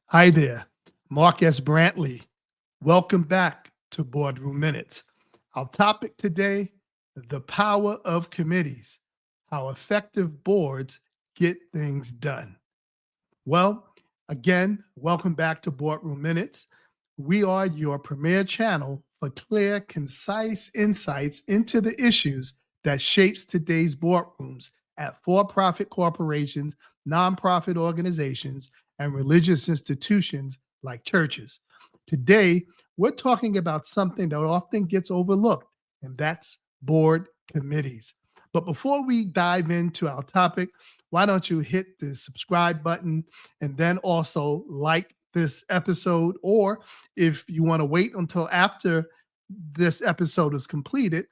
Hi there, Mark S. Brantley. Welcome back to Boardroom Minutes. Our topic today, the power of committees, how effective boards get things done. Well, again, welcome back to Boardroom Minutes. We are your premier channel for clear, concise insights into the issues that shapes today's boardrooms at for-profit corporations, nonprofit organizations, and religious institutions like churches. Today, we're talking about something that often gets overlooked, and that's board committees. But before we dive into our topic, why don't you hit the subscribe button and then also like this episode? Or if you want to wait until after this episode is completed,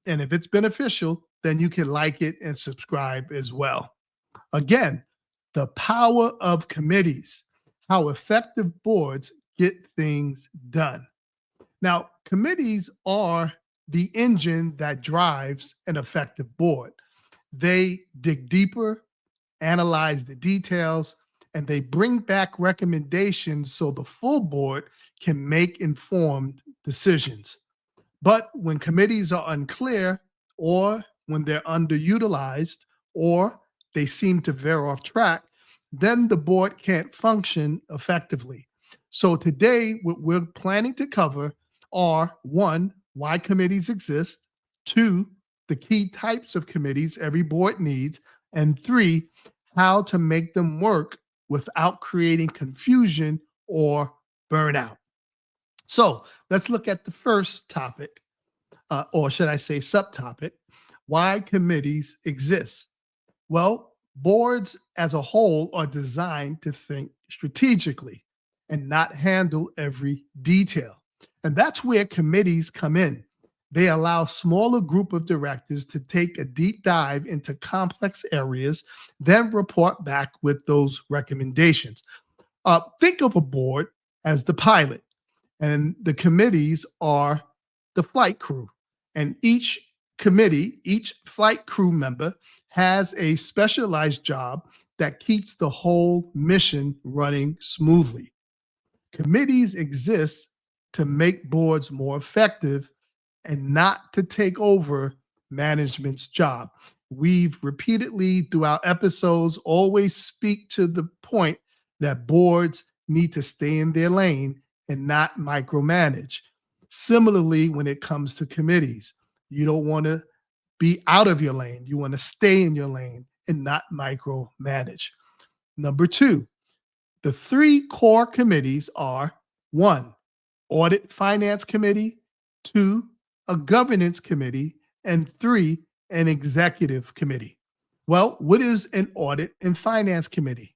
and if it's beneficial, then you can like it and subscribe as well. Again, the power of committees, how effective boards get things done. Now, committees are the engine that drives an effective board. They dig deeper, analyze the details, and they bring back recommendations so the full board can make informed decisions. But when committees are unclear, or when they're underutilized, or they seem to veer off track, then the board can't function effectively. So today, what we're planning to cover are one, why committees exist, two, the key types of committees every board needs, and three, how to make them work without creating confusion or burnout. So let's look at the first topic, or should I say subtopic, why committees exist. Well, boards as a whole are designed to think strategically and not handle every detail. And that's where committees come in. They allow a smaller group of directors to take a deep dive into complex areas, then report back with those recommendations. Think of a board as the pilot, and the committees are the flight crew. And each committee, each flight crew member has a specialized job that keeps the whole mission running smoothly. Committees exist to make boards more effective and not to take over management's job. We've repeatedly throughout episodes always speak to the point that boards need to stay in their lane and not micromanage. Similarly, when it comes to committees, you don't want to be out of your lane. You want to stay in your lane and not micromanage. Number two, the three core committees are one, audit finance committee, two, a governance committee, and three, an executive committee. Well, what is an audit and finance committee?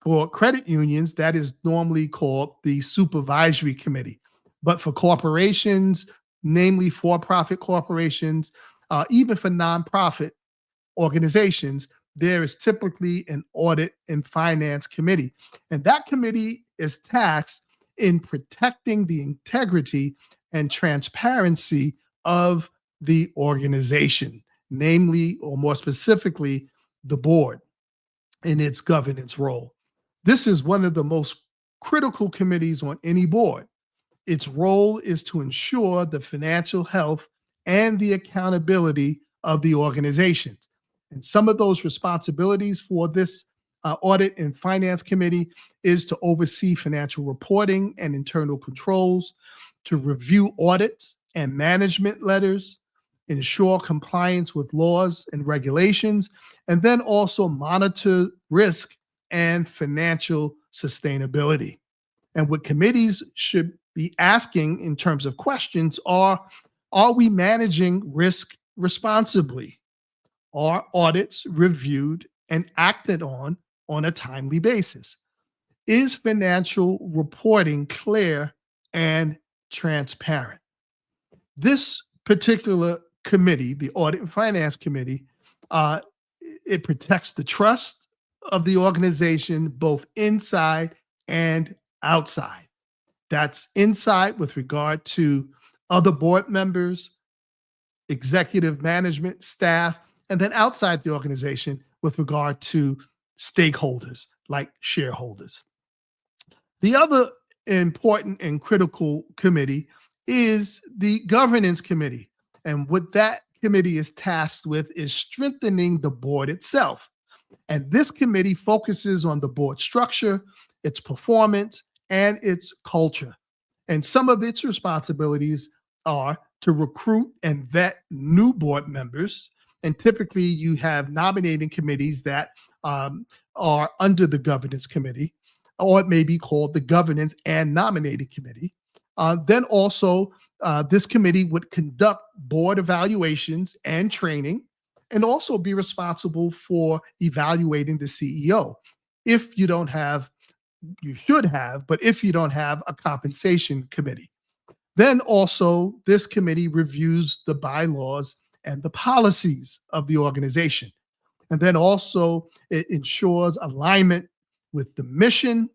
For credit unions, that is normally called the supervisory committee. But for corporations, namely for profit corporations, even for nonprofit organizations, there is typically an audit and finance committee. And that committee is tasked in protecting the integrity and transparency of the organization, namely, or more specifically, the board in its governance role. This is one of the most critical committees on any board. Its role is to ensure the financial health and the accountability of the organization. And some of those responsibilities for this audit and finance committee is to oversee financial reporting and internal controls, to review audits and management letters, ensure compliance with laws and regulations, and then also monitor risk and financial sustainability. And what committees should be asking in terms of questions are we managing risk responsibly? Are audits reviewed and acted on a timely basis? Is financial reporting clear and transparent? This particular committee, the Audit and Finance Committee, uh, it protects the trust of the organization both inside and outside. That's inside with regard to other board members, executive management, staff, and then outside the organization with regard to stakeholders like shareholders. The other important and critical committee is the governance committee. And what that committee is tasked with is strengthening the board itself. And this committee focuses on the board structure, its performance, and its culture. And some of its responsibilities are to recruit and vet new board members. And typically, you have nominating committees that are under the governance committee, or it may be called the governance and nominating committee. Then also, this committee would conduct board evaluations and training, and also be responsible for evaluating the CEO. If you don't have, you should have, but if you don't have a compensation committee. Then also, this committee reviews the bylaws and the policies of the organization. And then also, it ensures alignment with the mission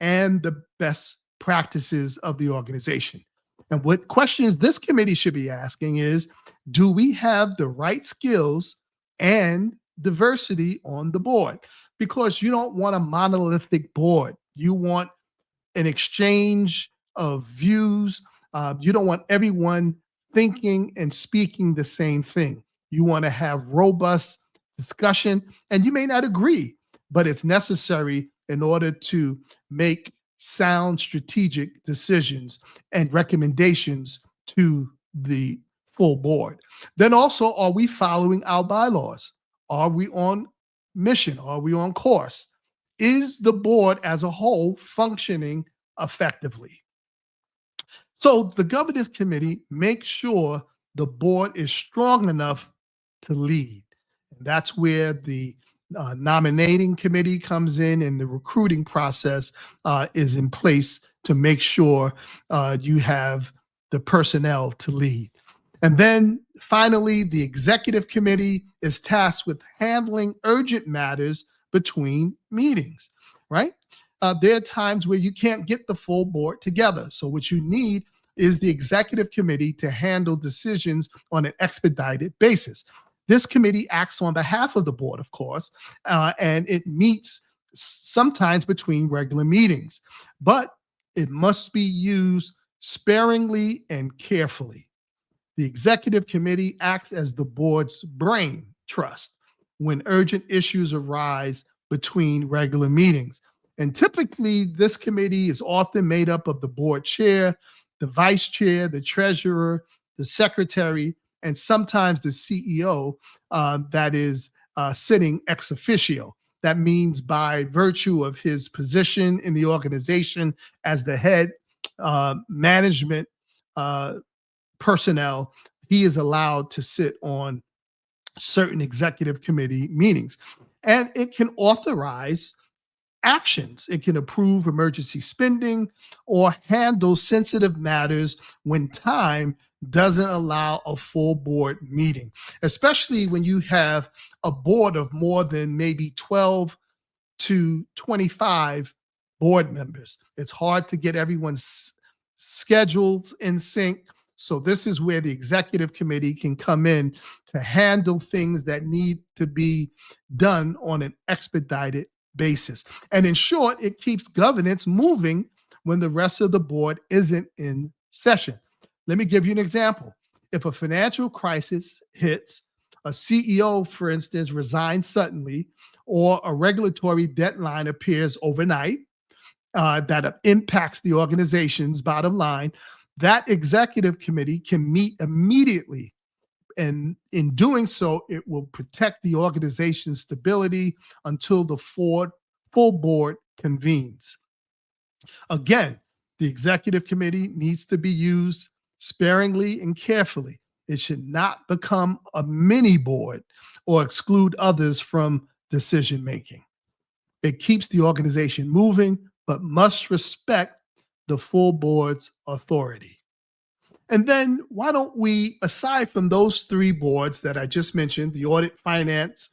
and the best practices of the organization. And what questions this committee should be asking is, do we have the right skills and diversity on the board? Because you don't want a monolithic board. You want an exchange of views. You don't want everyone thinking and speaking the same thing. You want to have robust discussion, and you may not agree, but it's necessary in order to make sound strategic decisions and recommendations to the full board. Then also, are we following our bylaws? Are we on mission? Are we on course? Is the board as a whole functioning effectively? So the governance committee makes sure the board is strong enough to lead. And that's where the nominating committee comes in, and the recruiting process is in place to make sure you have the personnel to lead. And then finally, the executive committee is tasked with handling urgent matters between meetings, right? There are times where you can't get the full board together. So what you need is the executive committee to handle decisions on an expedited basis. This committee acts on behalf of the board, of course, and it meets sometimes between regular meetings, but it must be used sparingly and carefully. The executive committee acts as the board's brain trust when urgent issues arise between regular meetings. And typically, this committee is often made up of the board chair, the vice chair, the treasurer, the secretary, and sometimes the CEO that is sitting ex officio. That means by virtue of his position in the organization as the head management personnel, he is allowed to sit on certain executive committee meetings. And it can authorize actions. It can approve emergency spending or handle sensitive matters when time doesn't allow a full board meeting, especially when you have a board of more than maybe 12 to 25 board members. It's hard to get everyone's schedules in sync. So this is where the executive committee can come in to handle things that need to be done on an expedited basis. And in short, it keeps governance moving when the rest of the board isn't in session. Let me give you an example. If a financial crisis hits, a CEO, for instance, resigns suddenly, or a regulatory deadline appears overnight that impacts the organization's bottom line, that executive committee can meet immediately. And in doing so, it will protect the organization's stability until the full board convenes. Again, the executive committee needs to be used sparingly and carefully. It should not become a mini board or exclude others from decision making. It keeps the organization moving, but must respect the full board's authority. And then why don't we, aside from those three boards that I just mentioned, the Audit Finance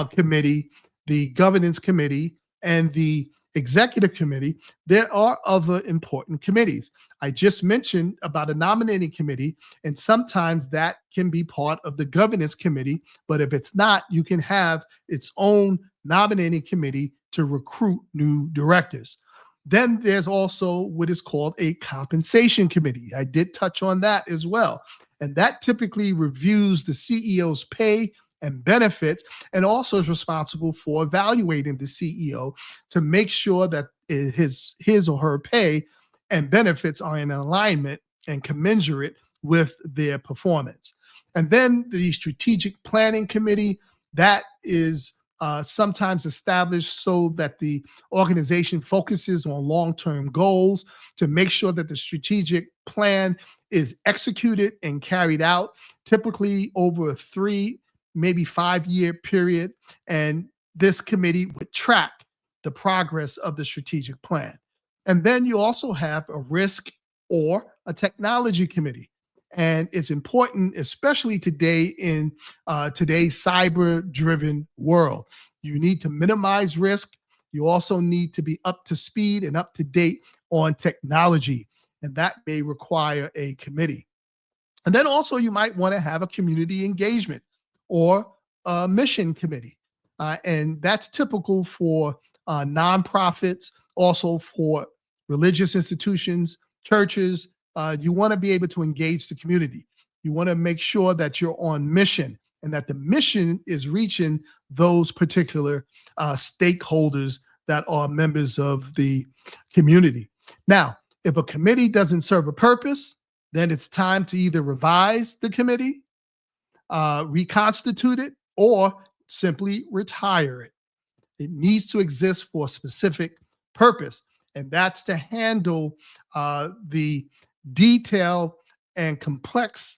Committee, the Governance Committee, and the Executive Committee, there are other important committees. I just mentioned about a nominating committee, and sometimes that can be part of the Governance Committee, but if it's not, you can have its own nominating committee to recruit new directors. Then there's also what is called a compensation committee. I did touch on that as well. And that typically reviews the CEO's pay and benefits, and also is responsible for evaluating the CEO to make sure that his or her pay and benefits are in alignment and commensurate with their performance. And then the strategic planning committee, that is sometimes established so that the organization focuses on long-term goals to make sure that the strategic plan is executed and carried out, typically over a 3, maybe 5-year period. And this committee would track the progress of the strategic plan. And then you also have a risk or a technology committee. And it's important, especially today in today's cyber-driven world. You need to minimize risk. You also need to be up to speed and up to date on technology, and that may require a committee. And then also you might want to have a community engagement or a mission committee. And that's typical for nonprofits, also for religious institutions, churches. You want to be able to engage the community. You want to make sure that you're on mission and that the mission is reaching those particular stakeholders that are members of the community. Now, if a committee doesn't serve a purpose, then it's time to either revise the committee, reconstitute it, or simply retire it. It needs to exist for a specific purpose, and that's to handle the detailed and complex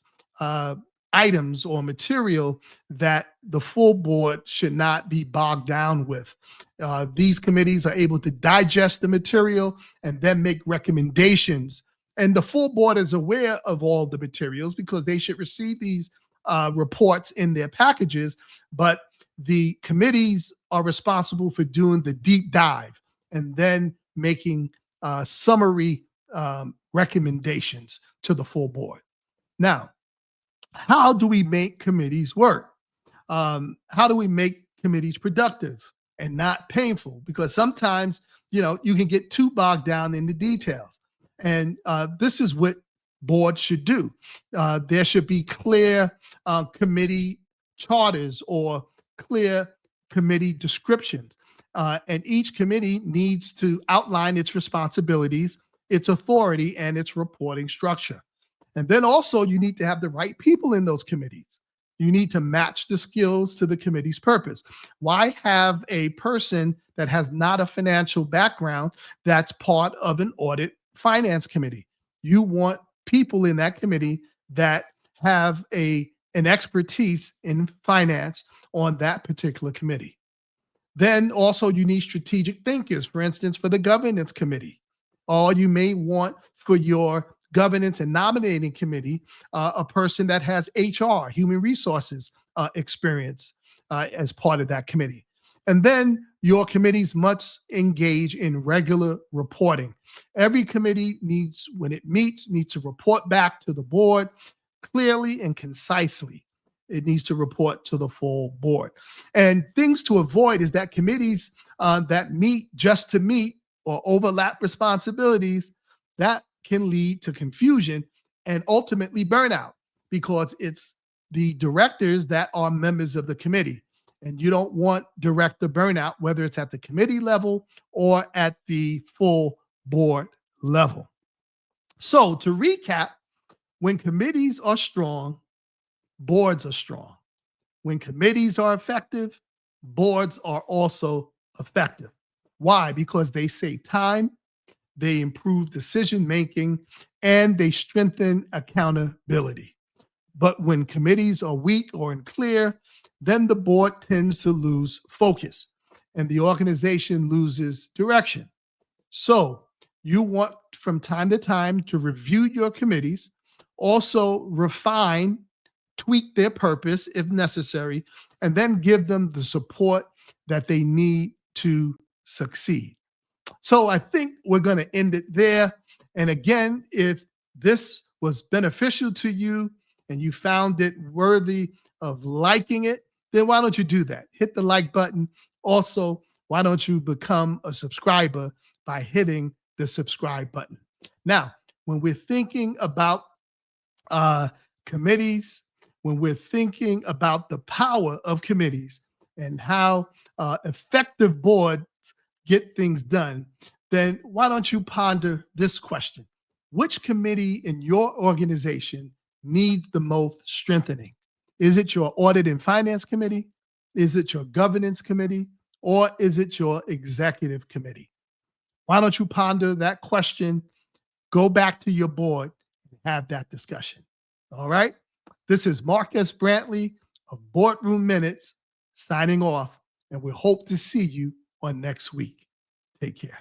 items or material that the full board should not be bogged down with. These committees are able to digest the material and then make recommendations. And the full board is aware of all the materials because they should receive these reports in their packages, but the committees are responsible for doing the deep dive and then making summary recommendations to the full board. Now, how do we make committees work? How do we make committees productive and not painful? Because sometimes, you can get too bogged down in the details. And this is what boards should do. There should be clear committee charters or clear committee descriptions. And each committee needs to outline its responsibilities, its authority, and its reporting structure. And then also you need to have the right people in those committees. You need to match the skills to the committee's purpose. Why have a person that has not a financial background that's part of an audit finance committee? You want people in that committee that have an expertise in finance on that particular committee. Then also you need strategic thinkers, for instance, for the governance committee. Or you may want for your governance and nominating committee a person that has HR, human resources experience as part of that committee. And then your committees must engage in regular reporting. Every committee needs, when it meets, needs to report back to the board clearly and concisely. It needs to report to the full board. And things to avoid is that committees that meet just to meet or overlap responsibilities, that can lead to confusion and ultimately burnout because it's the directors that are members of the committee. And you don't want director burnout, whether it's at the committee level or at the full board level. So to recap, when committees are strong, boards are strong. When committees are effective, boards are also effective. Why? Because they save time, they improve decision making, and they strengthen accountability. But when committees are weak or unclear, then the board tends to lose focus and the organization loses direction. So you want from time to time to review your committees, also refine, tweak their purpose if necessary, and then give them the support that they need to succeed. So I think we're going to end it there. And again, if this was beneficial to you and you found it worthy of liking it, then why don't you do that? Hit the like button. Also, why don't you become a subscriber by hitting the subscribe button. Now, when we're thinking about committees, when we're thinking about the power of committees and how effective boards get things done, then why don't you ponder this question? Which committee in your organization needs the most strengthening? Is it your audit and finance committee? Is it your governance committee? Or is it your executive committee? Why don't you ponder that question? Go back to your board and have that discussion. All right. This is Marcus Brantley of Boardroom Minutes signing off, and we hope to see you on next week. Take care.